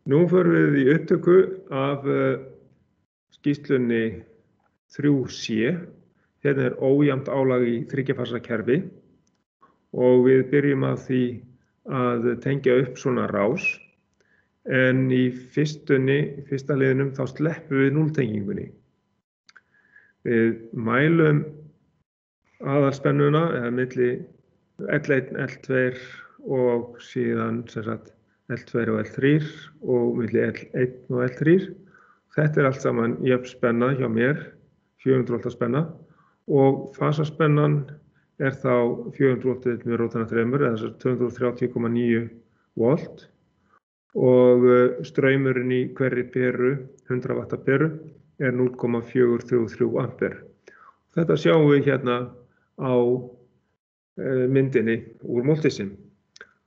Nú förum við í upptöku af skýrslunni 3C. Hérna ójafnt álag í þriggja-fasa kerfi og við byrjum á því að tengja upp svona rás. En í fyrsta liðnum þá sleppum við núlltengingunni. Við mælum aðalspennuna eða milli L1, L2 og síðan L2 og L3 og milli L1 og L3. Þetta allt saman jöfn spenna hjá mér, 400 V spenna og fasaspennan þá 400 V með rótana 3 eða 230,9 volt og straumurinn í hverri peru, 100 W peru, 0,433 ampere. Þetta sjáum við hérna á myndinni úr Multisim.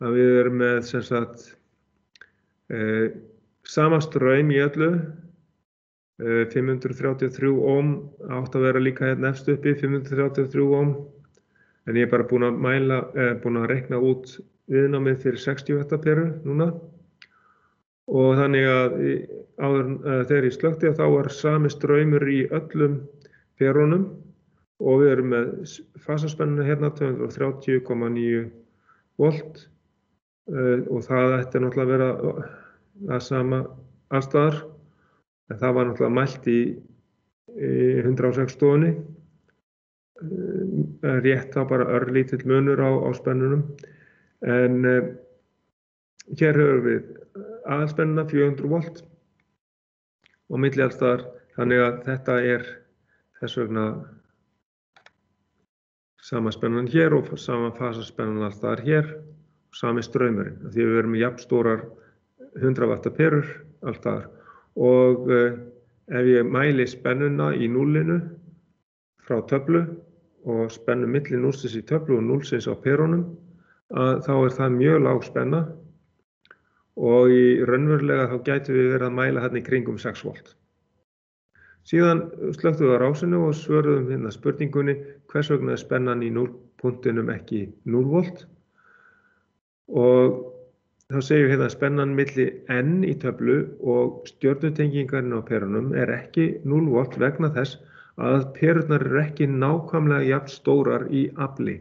Við erum með sama straum í öllu, 533 ohm, átt að vera líka hérna efst uppi, 533 ohm, en ég bara búin að reikna út viðnámið fyrir 60 W peru núna. Og þannig að þegar ég slökkti þá var sami straumur í öllum perunum og við erum með fasaspennuna hérna 230,9 volt og það ætti náttúrulega að vera það sama allstaðar. En það var náttúrulega mælt í 106 stofunni, rétt þá bara örlítill munur á spennunum. En hér höfum við aðalspennuna 400 volt og milli allstaðar, þannig að þetta þess vegna sama spennan hér og sama fasaspennan allstaðar hér og sami straumurinn, því við erum með jafnstórar 100 W perur allstaðar. Og ef ég mæli spennuna í núllinu frá töflu og spennu milli núllsins í töflu og núllsins á perunum, þá það mjög lág spenna og í raunverulega þá gætum við verið að mæla hérna í kringum 6 volt. Síðan slökktum við á rásinu og svöruðum hérna spurningunni hvers vegna spennan í núllpunktinum ekki 0 volt. Og þá segjum við hérna að spennan milli N í töflu og stjörnutengingarinn á perunum ekki 0 volt vegna þess að perurnar ekki nákvæmlega jafn stórar í afli.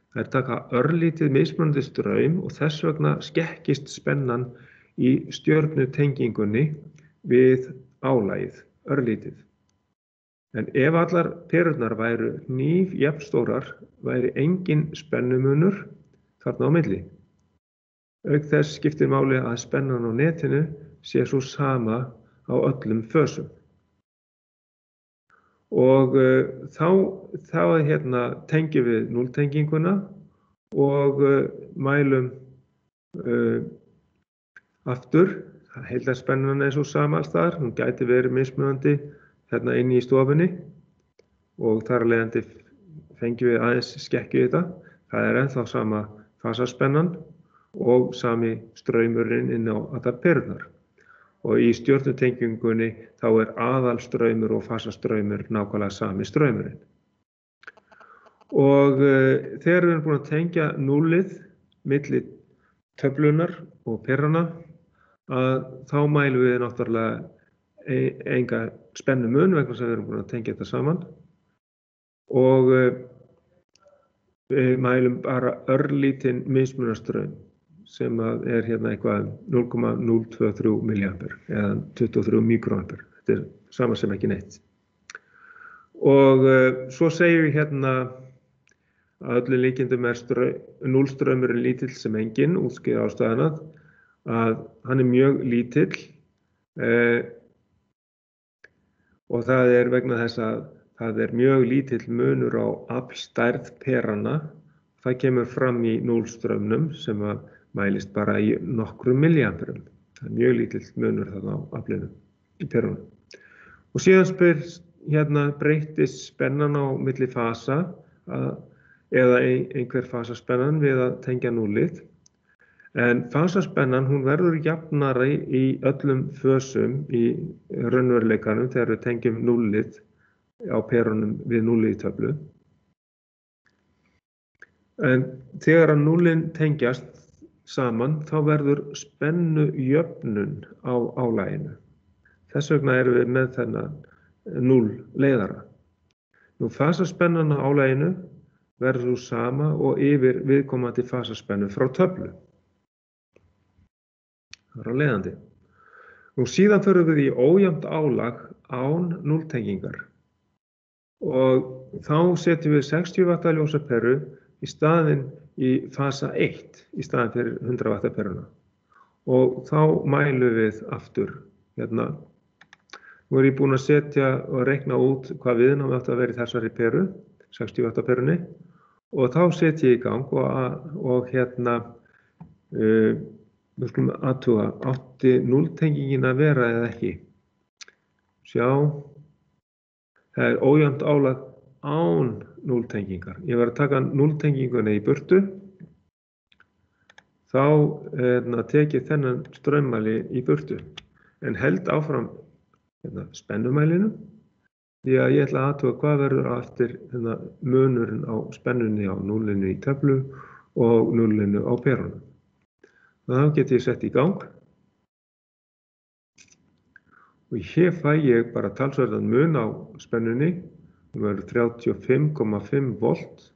Þær taka örlítið mismunandi straum og þess vegna skekkist spennan í stjörnutengingunni við álagið, örlítið. En ef allar perurnar væru jafnstórar, væri engin spennumunur þarna á milli. Auk þess skiptir máli að spennan á netinu sé svo sama á öllum fösum. Og þá tengjum við núlltenginguna og mælum aftur. Heildarspennan svo sama alls staðar, hún gæti verið mismunandi hérna inni í stofunni og þar af leiðandi fengjum við aðeins skekkju í þetta. Það ennþá sama fasaspennan og sami straumurinn inn á allar perurnar. Og í stjörnutengingunni þá aðalstraumur og fasastraumur nákvæmlega sami straumurinn. Og þegar við erum búin að tengja núllið milli töflunar og perana, þá mælum við náttúrulega enga spennumun vegna þess að við erum búin að tengja þetta saman. Og við mælum bara örlítinn mismunarstraum sem hérna eitthvað 0,023 milliampere eða 23 mikroampere. Þetta sama sem ekki neitt. Og svo segjum við hérna að öllum líkindum núllstraumurinn lítill sem enginn, útskýra ástæðuna, að hann mjög lítill og það vegna þess að það mjög lítill munur á aflstærð perana. Það kemur fram í núllstraumnum sem mælist bara í nokkrum milliamperum. Það mjög lítill munur þarna á aflinu í perunum. Og síðan hérna breytist spennan á milli fasa eða einhver fasaspennan við að tengja núllið. En fasaspennan hún verður jafnari í öllum fösum í raunveruleikanum þegar við tengjum núllið á perunum við núllið í töflu. En þegar að núllin tengjast saman þá verður spennujöfnun á álaginu. Þess vegna erum við með þennan 0 leiðara. Nú fasaspennan á álaginu verður sama og yfir viðkomandi fasaspennu frá töflu. Það er á leiðandi. Nú síðan förum við í ójafnt álag án núlltengingar og þá setjum við 60 watta ljósaperu í staðinn í fasa 1 í staðinn fyrir 100 watta peruna og þá mælum við aftur hérna. Nú er ég búinn að setja og reikna út hvað viðnámið átti að vera í þessari peru, 60 watta perunni og þá set ég í gang og hérna við skulum athuga, átti núlltengingin að vera eða ekki. Sjá, það er ójafnt álag án núlltengingar. Ég var að taka núlltenginguna í burtu, þá tek ég þennan straummæli í burtu, en held áfram spennumælinu, því að ég ætla að athuga hvað verður eftir munurinn á spennunni á núllinu í töflu og núllinu á perunum. Þá get ég sett í gang og hér fæ ég bara talsverðan mun á spennunni, það verður 35,5 volt,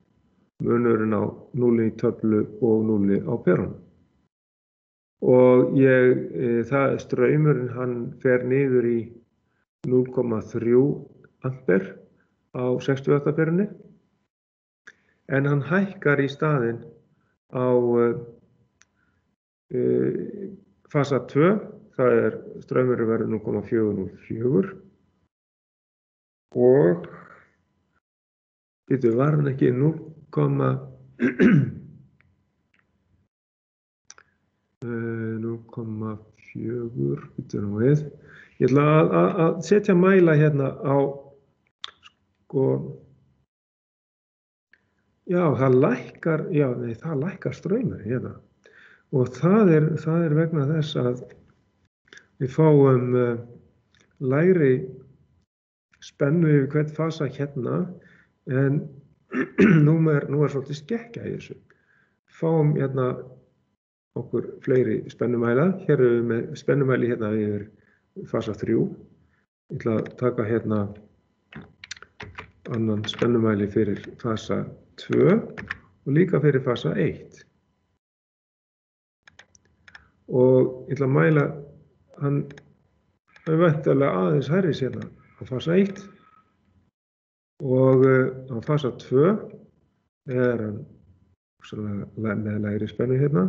munurinn á núlli í töflu og núlli á perunum. Og straumurinn hann fer niður í 0,3 ampere á 60 watta perunni, en hann hækkar í staðinn á fasa 2, það er straumurinn verður 0,404 og var hann ekki 0,4, við. Ég ætla að setja mæla hérna á, það lækkar straumurinn hérna. Og það er vegna þess að við fáum lægri spennu yfir hvern fasa hérna, en nú er svolítið skekkja í þessu. Fáum hérna okkur fleiri spennumæla. Hér erum við með spennumæli hérna yfir fasa 3. Ég ætla að taka hérna annan spennumæli fyrir fasa 2 og líka fyrir fasa 1. Og ég ætla að mæla hann væntanlega aðeins hærri hérna á fasa 1 og á fasa 2 er hann með lægri spennu hérna.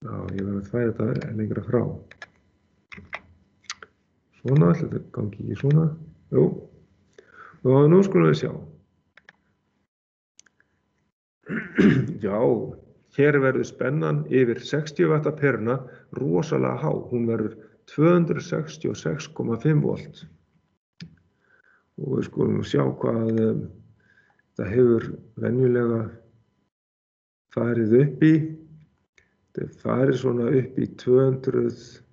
Já, ég verð að færa þetta lengra frá. Svona, þetta gangi ekki svona. Jú. Og nú skulum við sjá. Já. Hér verður spennan yfir 60 watta peruna rosalega há. Hún verður 266,5 volt. Og við skulum sjá hvað það hefur venjulega farið upp í. Það farið svona upp í 228.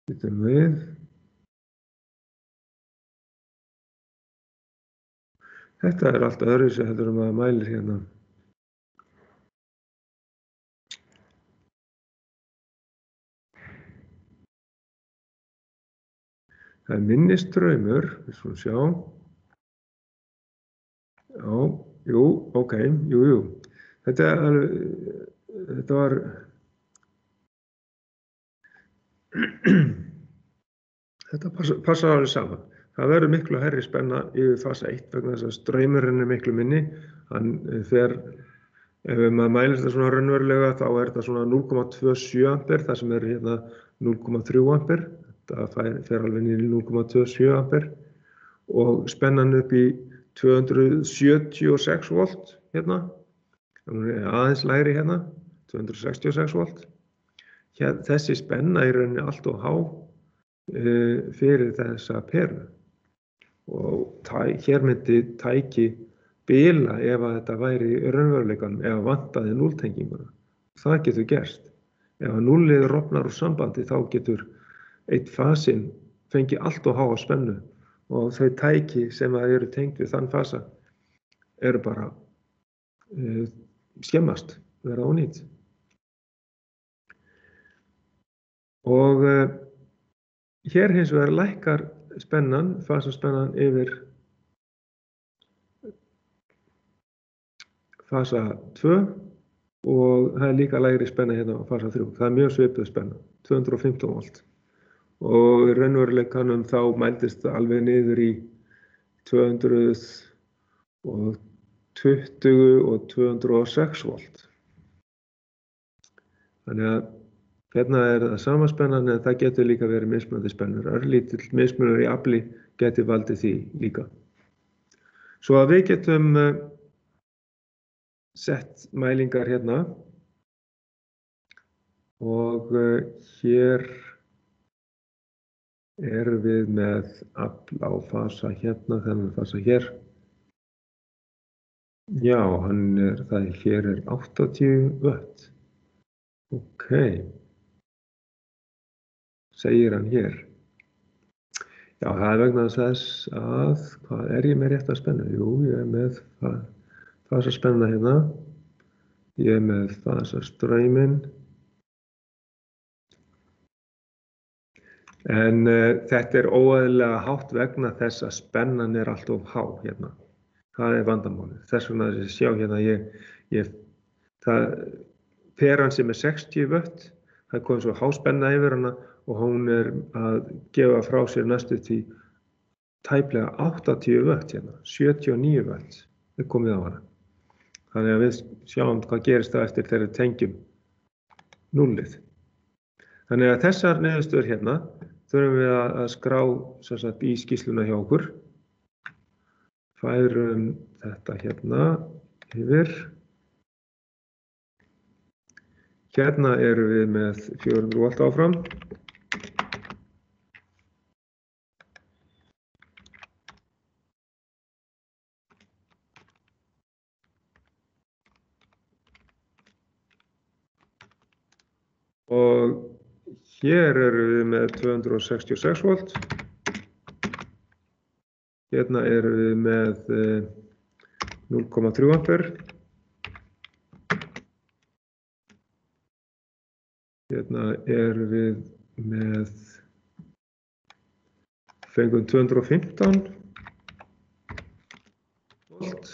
Býtum við. Þetta er allt öðruvísi heldur en maður mælir hérna. Það er minni straumur, við skulum sjá. Já, jú, ok, jú. Þetta var... Þetta passar alveg saman. Það verður miklu hærri spenna yfir fasa 1 vegna þess að straumurinn er miklu minni. Ef maður mælir þetta svona raunverulega þá er þetta svona 0,27 ampere, það sem er hérna 0,3 ampere. Þetta fer alveg niður í 0,27 ampere og spennan upp í 276 volt hérna. Það er aðeins lægri hérna, 266 volt. Þessi spenna er rauninni allt of há fyrir þessa peru. Og hér myndi tæki bila ef að þetta væri í raunveruleikanum, ef að vantaði núlltenginguna. Það getur gerst. Ef að núllið rofnar úr sambandi þá getur einn fasinn fengi allt of háa spennu og þau tæki sem eru tengd við þann fasa eru bara skemmast, verða ónýt. Og hér hins vegar lækkar spennan, fasaspennan yfir fasa 2 og það líka lægri spenna hérna á fasa 3. Það mjög svipuð spenna, 215 volt. Og í raunveruleikanum þá mældist það alveg niður í 220 og 206 volt. Þannig að hérna það sama spennan en það getur líka verið mismunandi spennur. Örlítill mismunur í afli getur valdið því líka. Svo að við getum sett mælingar hérna og hér erum við með afl á fasa hérna, þennan fasa hér. Já, hér 80 watt. Ok, segir hann hér. Já, það vegna þess að, hvað ég með rétta spennu? Jú, ég með fasaspenna hérna. Ég með fasastrauminn. En þetta óeðlilega hátt vegna þess að spennan allt of há hérna. Það vandamálið. Þess vegna þess að sjá hérna, peran sem 60 watt, það kom svo há spenna yfir hana og hún að gefa frá sér næstu því tæplega 80 watt hérna, 79 watt komið á hana. Þannig að við sjáum hvað gerist það eftir þegar við tengjum núllið. Þannig að þessar niðurstöður hérna þurfum við að skrá í skýrsluna hjá okkur. Færum þetta hérna yfir. Hérna erum við með 400 volt áfram. Og hér erum við með 266 volt. Hérna erum við með 0,3 ampere. Hérna erum við með, fengum 215 volt.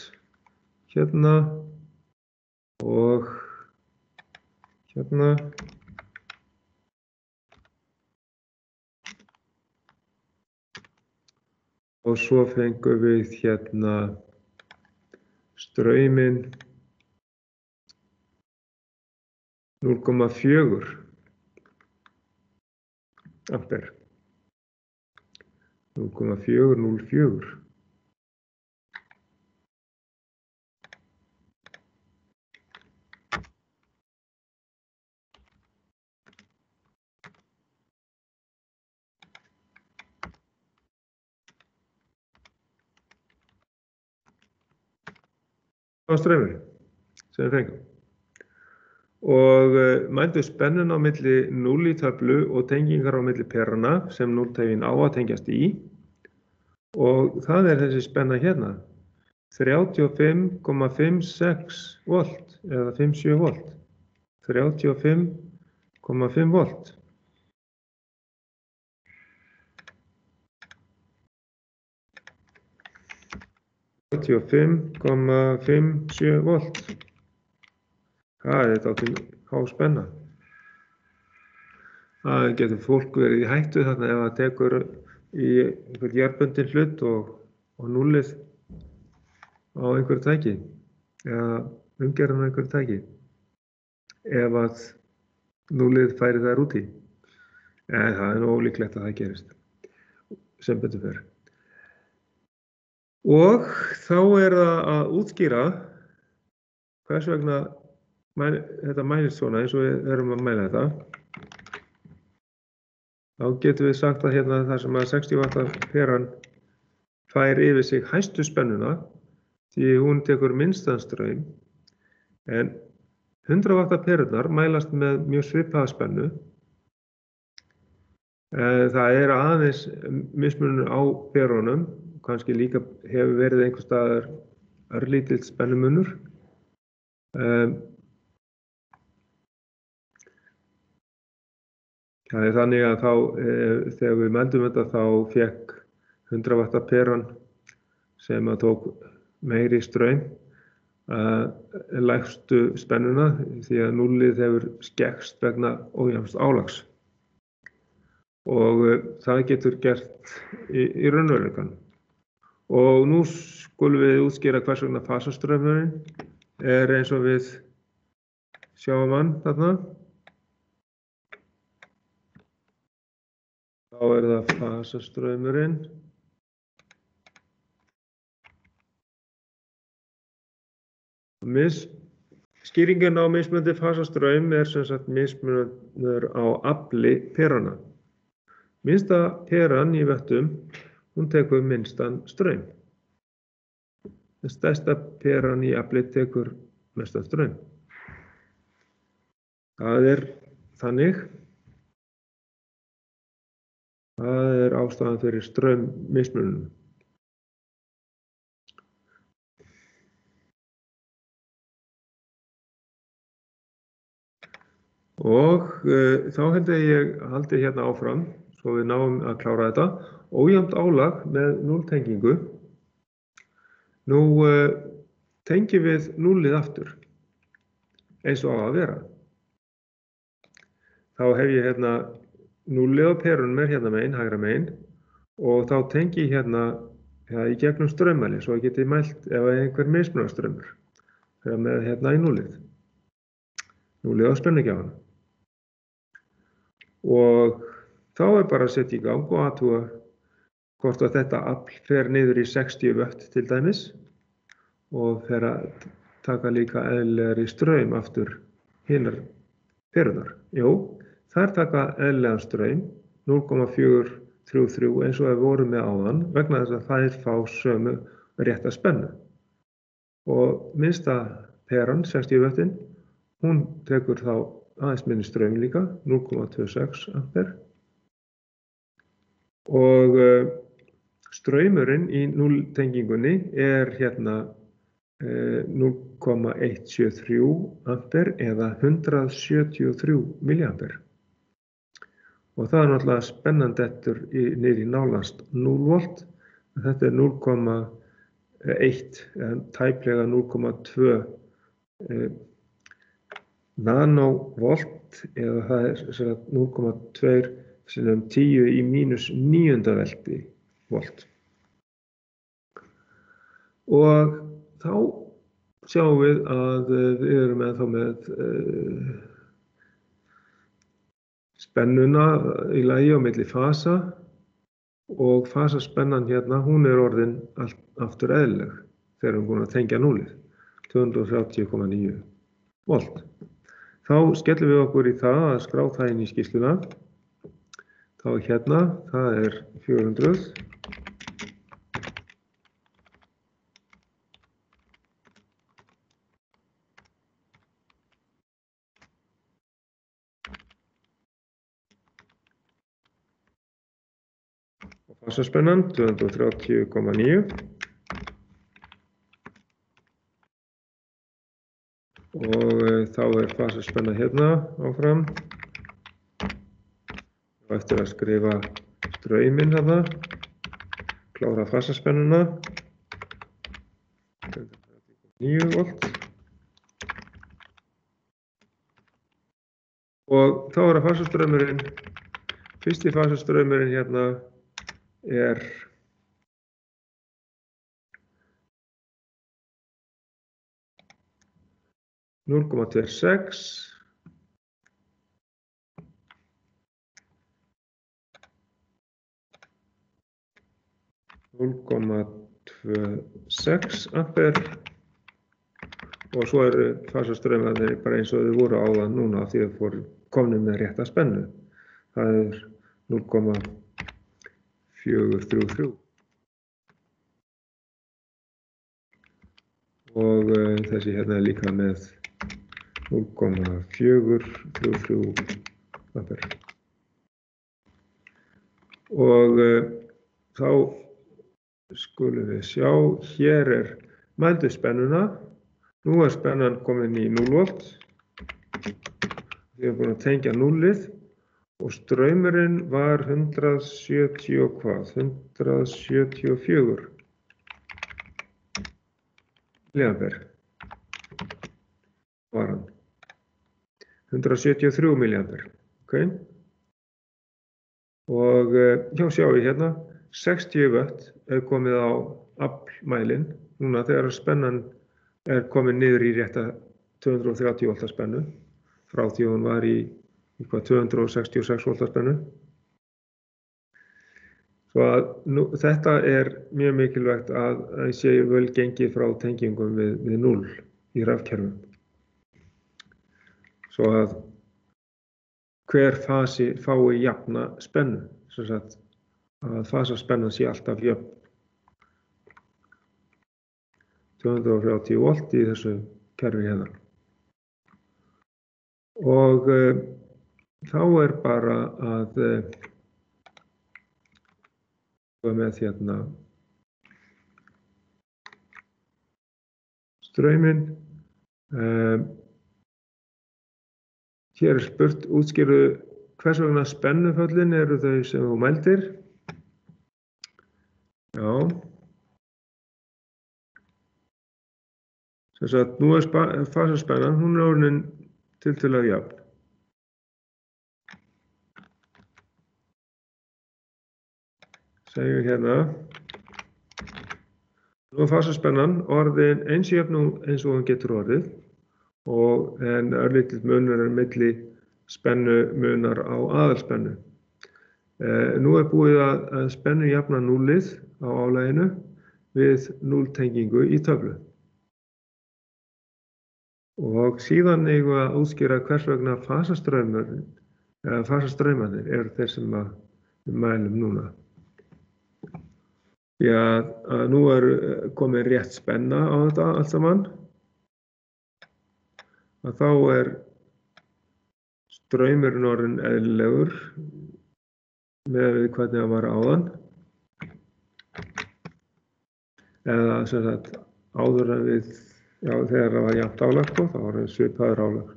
Hérna og hérna. Og svo fengum við hérna strauminn 0,4 ampere. 0,404. Það var straumurinn sem við fengum. Og mældu spennuna á milli 0 í töflu og tengingar á milli perana sem 0-tægin á að tengjast í. Og það þessi spenna hérna, 35,56 volt eða 57 volt. 35,5 volt. og 5,57 volt. Það dálítið há spenna. Það getur fólk verið í hættu þarna ef það tekur í einhvern jarðbundinn hlut og núllið á einhverju tæki eða umgerðan á einhverju tæki ef að núllið færi þær út í. En það nú ólíklegt að það gerist sem betur fer. Og þá það að útskýra hvers vegna þetta mælist svona eins og við erum að mæla þetta. Þá getum við sagt að hérna þar sem að 60 watt peran fær yfir sig hæstu spennuna því hún tekur minnstan straum en 100 watt perurnar mælast með mjög svipaða spennu Það aðeins mismunur á perunum, kannski líka hefur verið einhvers staðar örlítill spennumunur. Það þannig að þá, þegar við meldum þetta, þá fékk 100 watta peran sem að tók meiri straum lægstu spennuna því að núllið hefur skekkst vegna ójafns álags. Og það getur gert í raunveruleikanum. Og nú skulum við útskýra hvers vegna fasastraumurinn eins og við sjáum hann þarna. Þá það fasastraumurinn. Skýringin á mismunandi fasastraum sem sagt mismunur á afli perana. Minnsta peran í vöttum, hún tekur minnstan straum. Stærsta peran í afli tekur mestan straum. Það þannig. Það ástæðan fyrir straummismunum. Og þá ég haldi hérna áfram, svo við náum að klára þetta. Ójafnt álag með núlltengingu. Nú tengjum við núllið aftur, eins og á að vera. Þá hef ég hérna núllið á perunum hérna megin, hægra megin, og þá tengi ég hérna í gegnum straummæli, svo ég geti mælt ef einhver mismunarstraumur með hérna í núllið. Núllið á spennugjafanum. Og þá bara að setja í gang og athuga hvort að þetta afl fer niður í 60 vött til dæmis og fer að taka líka eðlilegri straum aftur hinar perunar. Jú, þær taka eðlilegan straum 0,433 eins og við vorum með áðan vegna þess að þær fá sömu rétta spennu. Og minnsta peran, 60 vöttin, hún tekur þá aðeins minni straum líka, 0,26 ampere. Og straumurinn í núlltengingunni hérna 0,173 ampere eða 173 milliampere. Og það náttúrulega spennandi eftir niður í nálast 0 volt. Þetta 0,1 eða tæplega 0,2 nanovolt eða það 0,2 sinnum 10 í mínus 9. veldi volt. Og þá sjáum við að við erum ennþá með spennuna í lagi á milli fasa og fasaspennan hérna, hún orðin aftur eðlileg þegar við erum búin að tengja núllið, 230,9 volt. Þá skellum við okkur í það að skrá það inn í skýrsluna. Þá hérna, það 400. Og fasaspennan 230,9. Og þá fasaspenna hérna áfram. Og eftir að skrifa strauminn hérna, klára fasaspennuna, 9 volt. Og þá að fasastraumurinn, fyrsti fasastraumurinn hérna 0,26 0,26 ampere og svo fasastraumarnir bara eins og þau voru áðan núna því að komnir með rétta spennu. Það 0,433 og þessi hérna líka með 0,433 ampere. og þá skulum við sjá, hér mældu spennuna. Nú spennan komin í 0 volt. Við erum búin að tengja 0-ið og straumurinn var 170 og hvað? 174 milliampere var hann. 173 milliampere, ok? Og já, sjáum við hérna, 60 watt komið á aflmælinn núna þegar spennan komin niður í rétta 230 volta spennu frá því hún var í 266 volta spennu. Svo að þetta mjög mikilvægt að sé vel gengið frá tengingum við 0 í rafkerfum. Svo að hver fasi fái jafna spennu, sem sagt að fasaspennan sé alltaf jöfn. 230 volt í þessu kerfi hérna. Og þá bara að með hérna strauminn. Hér spurt, útskýrðu hvers vegna spennuföllin eru þau sem þú mældir. Já. Þess að nú fasaspennan, hún orðin tiltölulega jafn. Segjum hérna. Nú fasaspennan orðin eins jöfn eins og hún getur orðið, en örlítill munur milli spennumunar á aðalspennu. Nú búið að spennu jafna 0-ið á álaginu við 0-tengingu í töflu. Og síðan eigum við að útskýra hvers vegna fasastraumarnir eru þeir sem við mælum núna. Því að nú komin rétt spenna á þetta allt saman. Að þá straumurinn orðinn eðlilegur með við hvernig hann var áðan. Eða sem sagt áður en við, já, þegar það var jafnt álag, þá var það svipaður álag,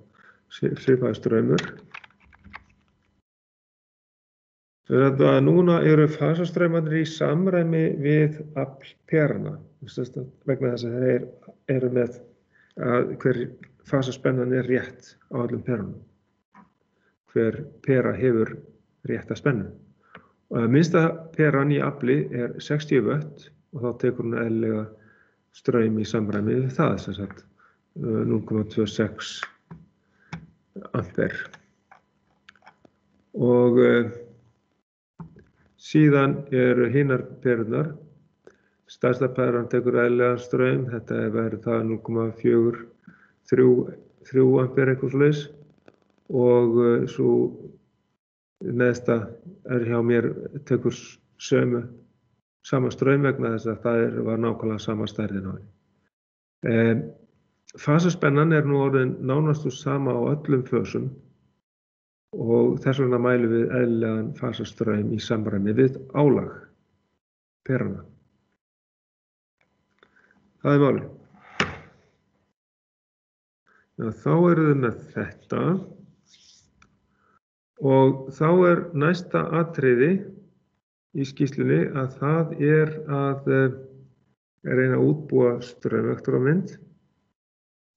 svipaður straumur. Þannig að núna eru fasastraumarnir í samræmi við aflperana, vegna þess að þeir eru með að hver fasaspennan rétt á öllum perunum. Hver pera hefur rétta spennu. Minnsta peran í afli 60 watt og þá tekur hún eðlilega straum í samræmi við það, sem sagt 0,26 ampere. Og síðan eru hinar perurnar. Stærsta peran tekur eðlilegan straum, þetta verið það 0,43 ampere eitthvað svoleiðis, og svo neðsta hjá mér tekur sama straum vegna þess að það var nákvæmlega sama stærðin á henni. Fasaspennan nú orðin nánast sama á öllum fösum og þess vegna mælum við eðlilegan fasastraum í samræmi við álag perana. Það málið. Þá eru þau með þetta og þá næsta atriði í skýrslunni að það að reyna að útbúa straumvektormynd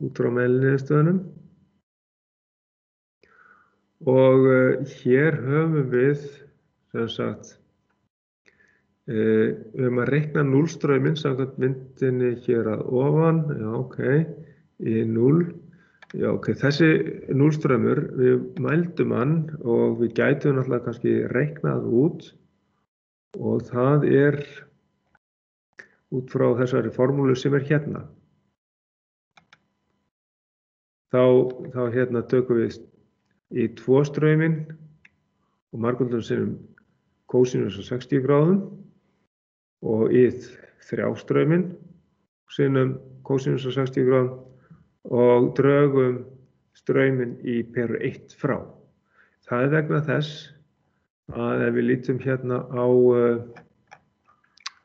út frá mæliniðurstöðunum. Og hér höfum við, sem sagt, við höfum að reikna núllstrauminn samkvæmt myndinni hér að ofan, já, ok, í 0. Já, ok, þessi núllstraumur, við mældum hann og við gætum náttúrulega kannski reiknað út og það út frá þessari formúlu sem hérna. Þá hérna tökum við í 2 strauminn og margföldum sinnum kósinus á 60 gráðum og í 3 strauminn sinnum kósinus á 60 gráðum og drögum strauminn í peru 1 frá. Það vegna þess að ef við lítum hérna á,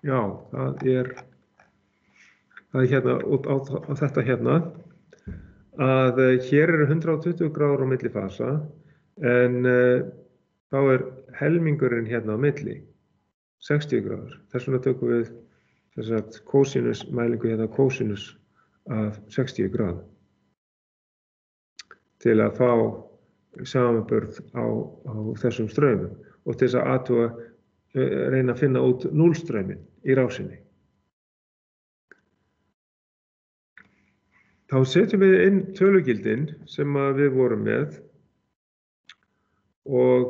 já, það er hérna út á þetta hérna, að hér eru 120 gráður á milli fasa, en þá er helmingurinn hérna á milli, 60 gráður. Þess vegna tökum við þess að kósinus mælingu hérna kósinus af 60 gráðum til að fá samanburð á þessum straumum og til þess að athuga, reyna að finna út núllstrauminn í rásinni. Þá setjum við inn tölugildin sem við vorum með og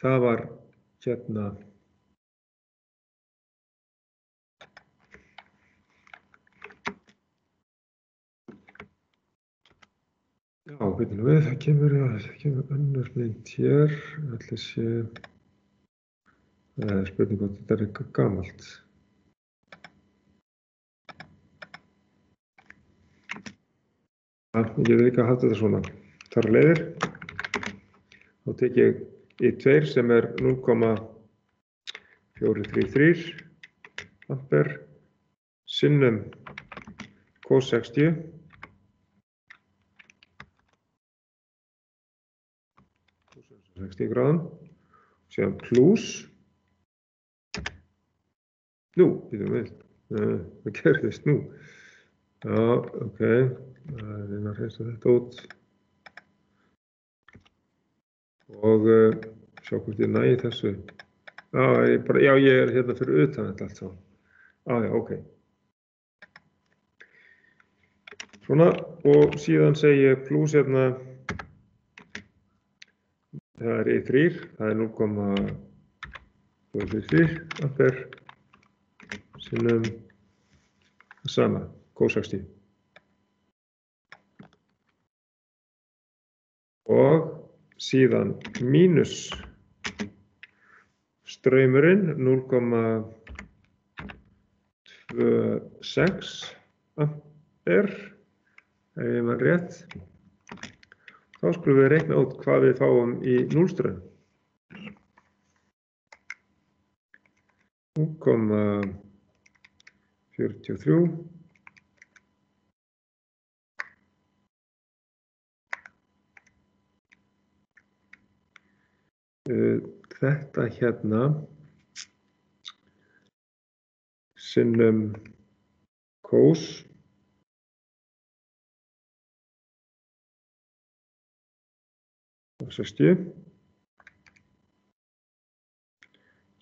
það var hérna já, byrjum við, það kemur önnur mynd hér, ætli sé, það er spurning hvort þetta er eitthvað gamalt. Ég get líka að hafa þetta svona, þar leiðir, þá tek ég I2 sem er 0,433 ampere sinnum cos 60 gráðum, síðan plus, nú, býtum við, það gerðist nú, já, ok, það reyna að hreinsa þetta út og sjá hvort ég nægi þessu, já, ég er hérna fyrir utan þetta allt saman, já, ok, svona, og síðan segi ég plus hérna, það er I3, það er 0,233 ampere sinnum það sama, cos 60. Og síðan mínus straumurinn 0,26 ampere, ef ég man rétt. Þá skulum við reikna út hvað við fáum í núllstraum. 0,43. Þetta hérna sinnum cos 60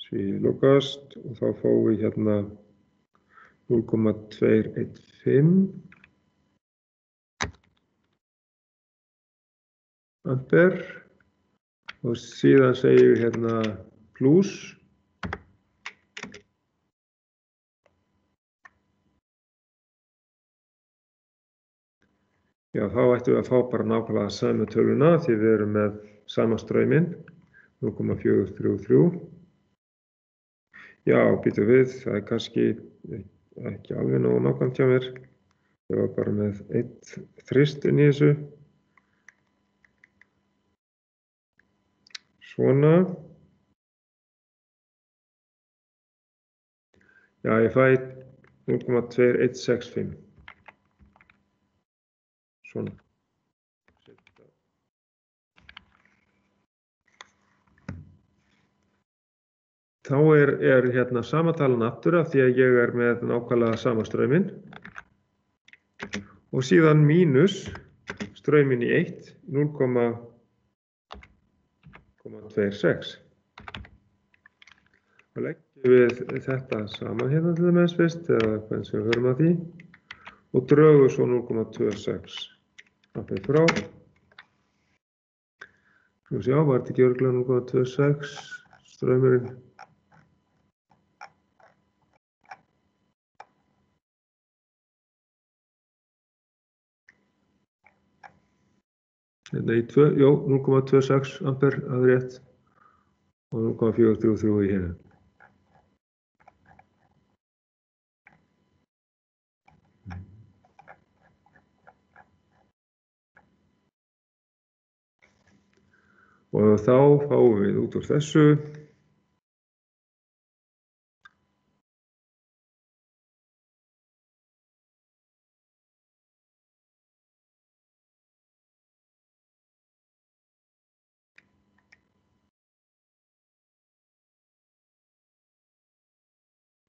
því lokast og þá fáum við hérna 0,215 ampere og síðan segjum við hérna plus já, þá ættum við að fá bara nákvæmlega sama töluna því við erum með sama strauminn 0,433. Já, býtum við, það er kannski ekki alveg nógu nákvæmt hjá mér. Ég var bara með eitt þrist inn í þessu. Svona. Já, ég fæ 0,2165. Svona. Þá er hérna samatalan aftur af því að ég er með nákvæmlega sama strauminn og síðan mínus strauminn í 1, 0,26. Og leggjum við þetta saman hérna til dæmis fyrst, eða hvernig sem við höfum að því, og drögum svo 0,26 ampere frá. Svo sjá, var þetta ekki örugglega 0,26 straumurinn. Hérna í 0,26 ampere að rétt og 0,433 í hérna. Og þá fáum við út úr þessu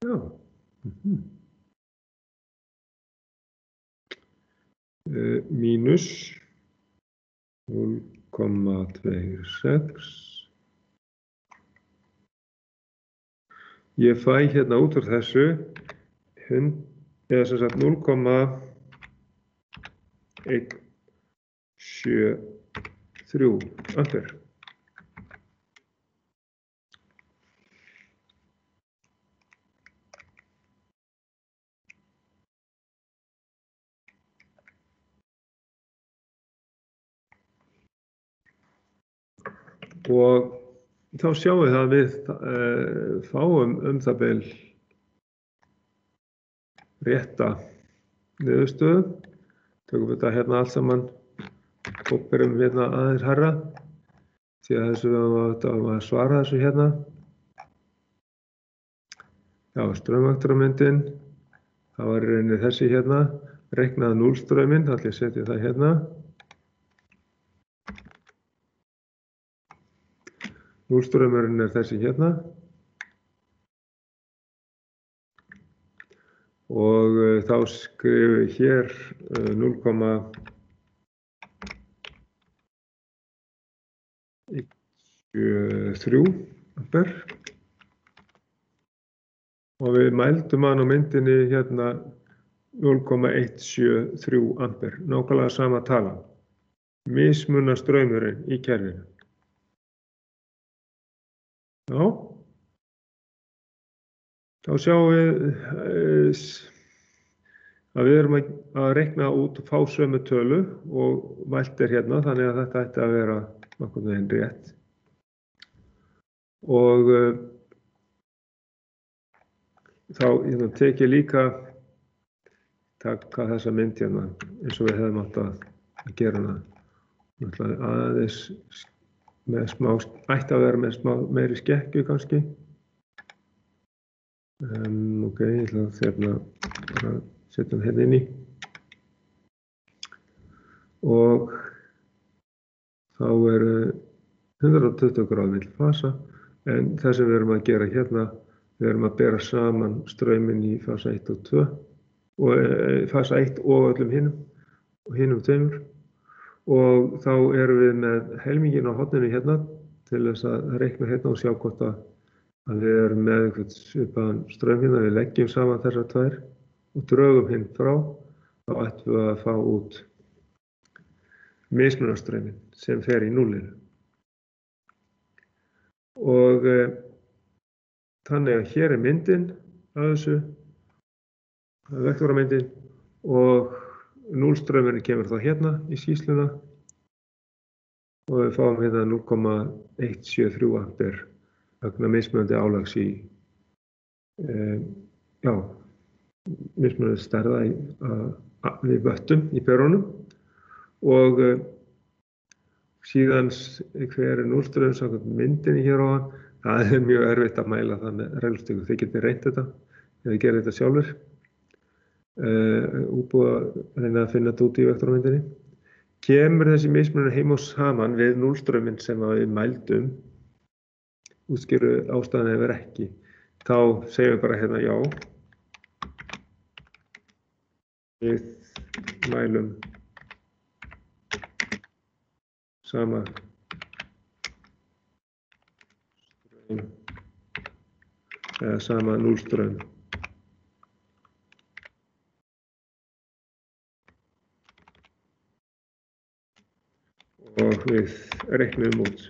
já. Mínus 0,26. Ég fæ hérna út úr þessu eða sem sagt 0,173 ampere. Og þá sjáum við að við fáum það bil rétta niðurstöðu. Tökum við þetta hérna allt saman og berum hérna aðeins hærra því að þessu við að svara þessu hérna. Já, straumvaktarmyndin, það var í rauninni þessi hérna, reiknaði núllstrauminn, þá ætla ég að setja það hérna. Núllstraumurinn þessi hérna og þá skrifum við hér 0,173 ampere og við mældum hann á myndinni hérna 0,173 ampere, nákvæmlega sama tala. Mismunar straumurinn í kerfinu. Já, þá sjáum við að við erum að reikna út og fá sömu tölu og mælt hérna, þannig að þetta ætti að vera nokkurn veginn rétt. Og þá tek ég líka taka þessa mynd hérna eins og við hefðum átt að gera hana aðeins með smá, ætti að vera með smá meiri skekkju kannski. Ok, ég ætla að bara setja hann hérna inn í. Og þá eru 120 gráður milli fasa, en það sem við erum að gera hérna, við erum að bera saman strauminn í fasa 1 og 2, og fasa 1 og öllum hinum tveimur. Og þá erum við með helminginn á horninu hérna til þess að reikna hérna og sjá hvort að við erum með einhvern svipaðan straum hérna. Við leggjum saman þessar tvær og drögum hinn frá, þá ættum við að fá út mismunarstrauminn sem fer í núllinu. Og þannig að hér myndin af þessu, vektoramyndin, og núllstraumurinn kemur þá hérna í skýrsluna og við fáum hérna 0,173 ampere vegna mismunandi álags í mismunandi stærða við vöttum í perunum. Og síðan hver núllstraumur samkvæmt myndinni hér áðan, það mjög erfitt að mæla það með reglustiku. Þið getið reynt þetta eða gerið þetta sjálfur. Útbúið að reyna að finna þetta út í vektormyndinni. Kemur þessi mismunur heim og saman við núllstrauminn sem við mældum, útskýru ástæðan eða ekki, þá segjum við bara hérna já. Við mælum sama straum eða sama núllstraum. Og við reiknum út.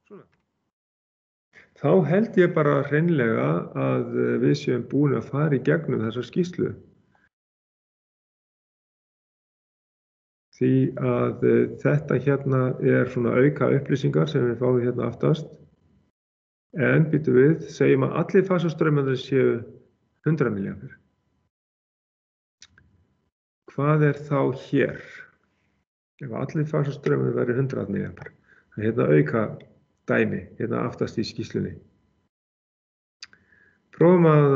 Svona. Þá held ég bara hreinlega að við séum búin að fara í gegnum þessa skýrslu. Því að þetta hérna svona auka upplýsingar sem við fáum hérna aftast. En býtum við, segjum að allir fasastraumarnir séu 100 milliampere. hvað þá hér? Ef allir fasastraumar verður 100 milliampere. Það hérna auka dæmi, hérna aftast í skýrslunni. Prófum að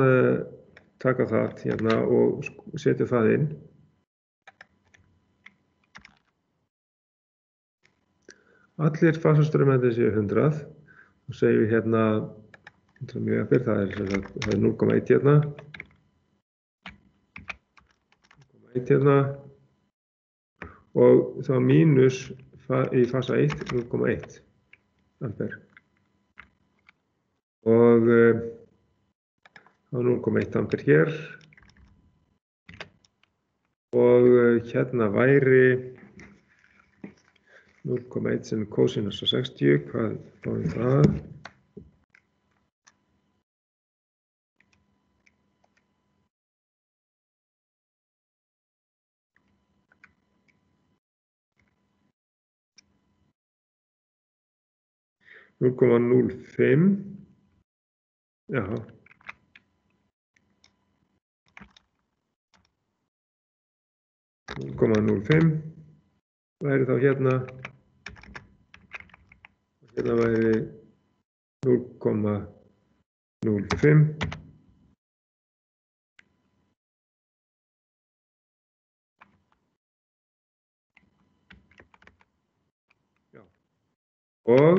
taka það hérna og setja það inn. Allir fasastraumarnir séu 100 og segjum við hérna 100 milliampere, það er 0,1 hérna. 0,1 hérna og þá mínus í fasa 1 0,1 ampere og þá 0,1 ampere hér og hérna væri 0,1 sem er kosinus á 60, hvað fáum við það? Núll komma 0,5, jaha. Núll komma 0,5 væri þá hérna. Hérna væri 0,05 og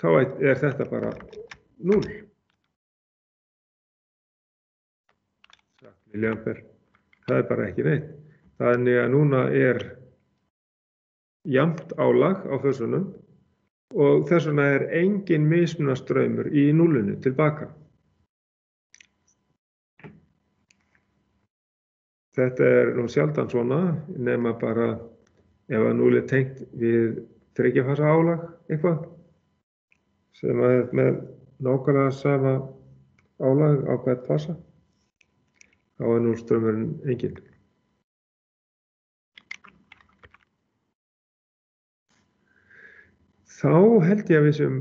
þá þetta bara 0 milliampere. Það bara ekki neitt. Þannig að núna jafnt álag á fösunum og þess vegna engin mismunarstraumur í núllinu tilbaka. Þetta nú sjaldan svona, nema bara ef að núll tengt við þriggja-fasa álag eitthvað sem með nákvæmlega sama álag á hvern fasa, þá núllstraumurinn engin. Þá held ég að við sem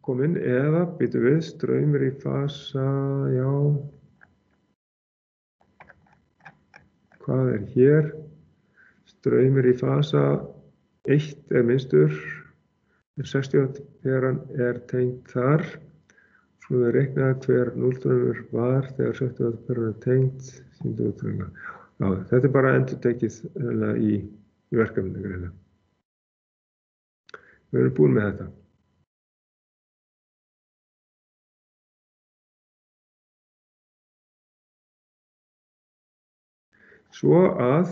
komin eða býtum við straumur í fasa, já, hvað hér? Straumur í fasa 1 minnstur, 60 þegar hann tengt þar. Svo við reikna hver núllstraumur var þegar 60 þegar hann tengt, sýndu útreikna. Já, þetta bara endurtekið í verkefninu greinilega. Við erum búin með þetta. Svo að,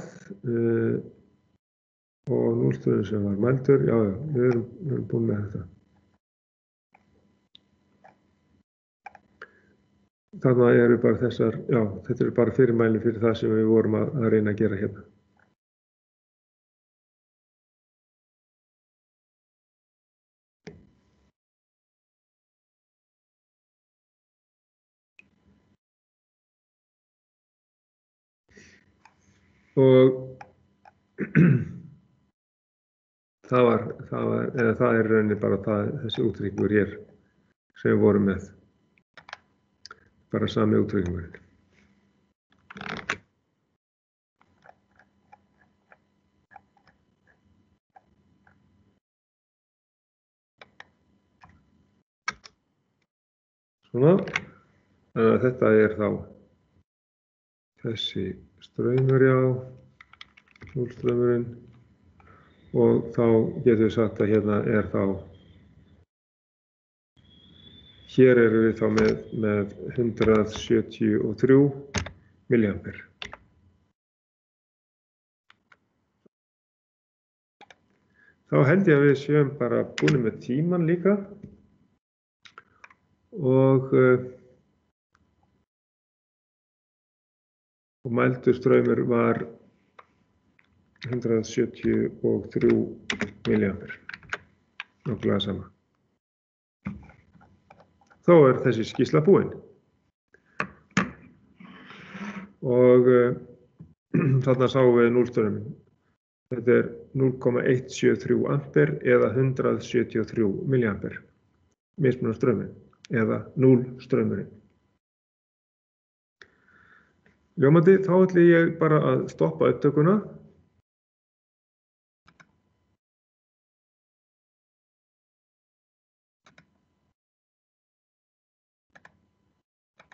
og núllstraumur sem var mældur, já, við erum búin með þetta. Þarna bara þessar, já, þetta bara fyrirmæli fyrir það sem við vorum að reyna að gera hérna. Og það rauninni bara þessi útreikningur hér sem við vorum með. Bara sami útreikningurinn. Svona, þetta þá þessi straumur, já, núllstraumurinn og þá getum við sagt að hérna þá hér erum við þá með 173 milliampere. Þá held ég að við séum bara búin með tíman líka og mældur straumur var 173 milliampere, nokkulega sama. Þá þessi skýrsla búin. Og þarna sáum við núllstrauminn. Þetta 0,173 ampere eða 173 milliampere, mismunarstraumurinn eða núllstraumurinn. Ljómandi, þá ætla ég bara að stoppa upptökuna